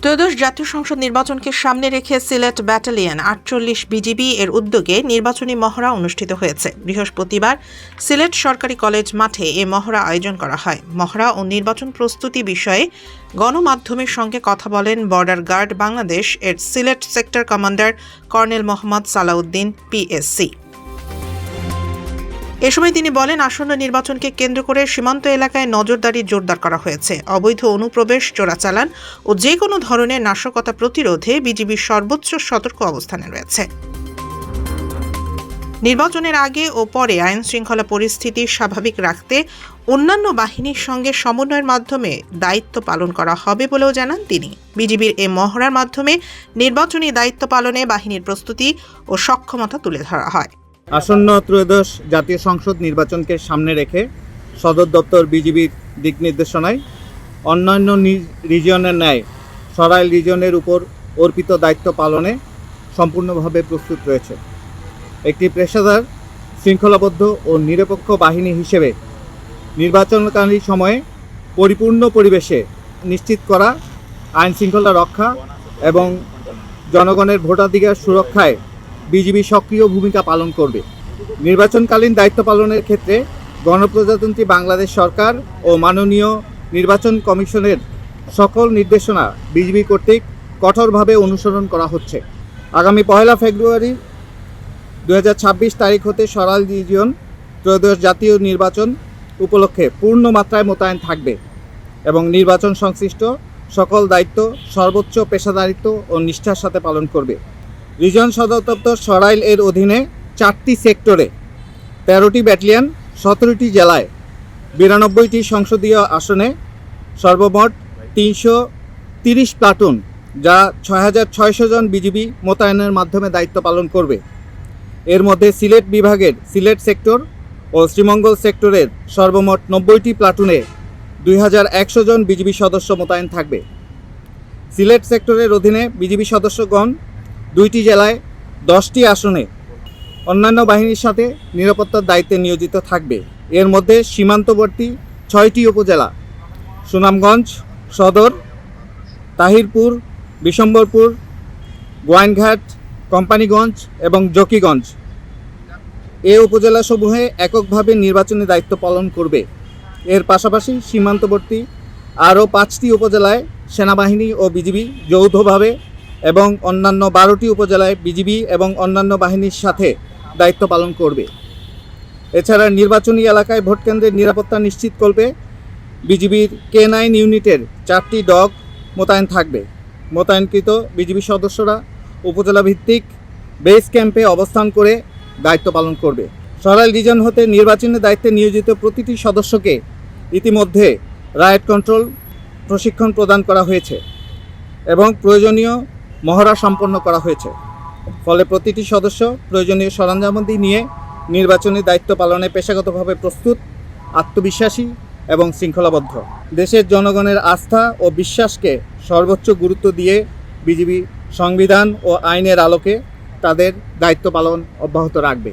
ত্রয়োদশ জাতীয় সংসদ নির্বাচনকে সামনে রেখে সিলেট ব্যাটালিয়ন ৪৮ বিজিবি এর উদ্যোগে নির্বাচনী মহড়া অনুষ্ঠিত হয়েছে। বৃহস্পতিবার সিলেট সরকারি কলেজ মাঠে এ মহড়া আয়োজন করা হয়। মহড়া ও নির্বাচন প্রস্তুতি বিষয়ে গণমাধ্যমের সঙ্গে কথা বলেন বর্ডার গার্ড বাংলাদেশ এর Sylhet sector commander colonel Mohammad Salauddin PSC. এ সময় তিনি বলেন, আসন্ন নির্বাচনকে কেন্দ্র করে সীমান্ত এলাকায় নজরদারি জোরদার করা হয়েছে। অবৈধ অনুপ্রবেশ, চোরাচালান ও যে কোনো ধরনের নাশকতা প্রতিরোধে বিজিবির সর্বোচ্চ সতর্ক অবস্থানে রয়েছে। নির্বাচনের আগে ও পরে আইন শৃঙ্খলা পরিস্থিতি স্বাভাবিক রাখতে অন্যান্য বাহিনীর সঙ্গে সমন্বয়ের মাধ্যমে দায়িত্ব পালন করা হবে বলেও জানান তিনি। বিজিবির এ মহড়ার মাধ্যমে নির্বাচনী দায়িত্ব পালনে বাহিনীর প্রস্তুতি ও সক্ষমতা তুলে ধরা হয়। আসন্ন ত্রয়োদশ জাতীয় সংসদ নির্বাচনকে সামনে রেখে সদর দপ্তর বিজিবির দিক নির্দেশনায় অন্যান্য রিজিয়নের ন্যায় সরাইল রিজিয়নের উপর অর্পিত দায়িত্ব পালনে সম্পূর্ণভাবে প্রস্তুত রয়েছে। একটি পেশাদার, শৃঙ্খলাবদ্ধ ও নিরপেক্ষ বাহিনী হিসেবে নির্বাচনকালীন সময়ে পরিপূর্ণ পরিবেশে নিশ্চিত করা আইন শৃঙ্খলা রক্ষা এবং জনগণের ভোটাধিকার সুরক্ষায় বিজিবি সক্রিয় ভূমিকা পালন করবে। নির্বাচনকালীন দায়িত্ব পালনের ক্ষেত্রে গণপ্রজাতন্ত্রী বাংলাদেশ সরকার ও মাননীয় নির্বাচন কমিশনের সকল নির্দেশনা বিজিবি কর্তৃক কঠোরভাবে অনুসরণ করা হচ্ছে। আগামী 1 ফেব্রুয়ারি 2026 তারিখ হতে সরাইল রিজিয়ন ত্রয়োদশ জাতীয় নির্বাচন উপলক্ষে পূর্ণ মাত্রায় মোতায়েন থাকবে এবং নির্বাচন সংশ্লিষ্ট সকল দায়িত্ব সর্বোচ্চ পেশাদারিত্ব ও নিষ্ঠার সাথে পালন করবে। রিজন সদর দপ্তর সরাইল এর অধীনে 4টি সেক্টরে 13টি ব্যাটালিয়ন, 17টি জেলায় 92টি সংসদীয় আসনে সর্বমোট 330 প্লাটুন, যা 6600 জন বিজিবি মোতায়েনের মাধ্যমে দায়িত্ব পালন করবে। এর মধ্যে সিলেট বিভাগের সিলেট সেক্টর ও শ্রীমঙ্গল সেক্টরের সর্বমোট 90টি প্লাটুনে 2100 জন বিজিবি সদস্য মোতায়েন থাকবে। সিলেট সেক্টরের অধীনে বিজিবি সদস্যগণ 2টি জেলায় 10টি আসনে অন্যান্য বাহিনীর সাথে নিরাপত্তার দায়িত্বে নিয়োজিত থাকবে। এর মধ্যে সীমান্তবর্তী 6টি উপজেলা সুনামগঞ্জ সদর, তাহিরপুর, বিশম্বরপুর, গোয়াইনঘাট, কোম্পানিগঞ্জ এবং জকিগঞ্জ এ উপজেলাসমূহে এককভাবে নির্বাচনী দায়িত্ব পালন করবে। এর পাশাপাশি সীমান্তবর্তী আরও 5টি উপজেলায় সেনাবাহিনী ও বিজিবি যৌথভাবে এবং অন্যান্য 12টি উপজেলায় বিজিবি এবং অন্যান্য বাহিনীর সাথে দায়িত্ব পালন করবে। এছাড়া নির্বাচনী এলাকায় ভোটকেন্দ্রের নিরাপত্তা নিশ্চিত করবে বিজিবির K9 ইউনিটের 4টি ডগ মোতায়েন থাকবে। মোতায়েনকৃত বিজিবি সদস্যরা উপজেলা ভিত্তিক বেস ক্যাম্পে অবস্থান করে দায়িত্ব পালন করবে। সরাইল রিজন হতে নির্বাচনী দায়িত্বে নিয়োজিত প্রতিটি সদস্যকে ইতিমধ্যে রায়ট কন্ট্রোল প্রশিক্ষণ প্রদান করা হয়েছে এবং প্রয়োজনীয় মহড়া সম্পন্ন করা হয়েছে। ফলে প্রতিটি সদস্য প্রয়োজনীয় সরঞ্জামাদি নিয়ে নির্বাচনী দায়িত্ব পালনে পেশাগতভাবে প্রস্তুত, আত্মবিশ্বাসী এবং শৃঙ্খলাবদ্ধ। দেশের জনগণের আস্থা ও বিশ্বাসকে সর্বোচ্চ গুরুত্ব দিয়ে বিজিবি সংবিধান ও আইনের আলোকে তাদের দায়িত্ব পালন অব্যাহত রাখবে।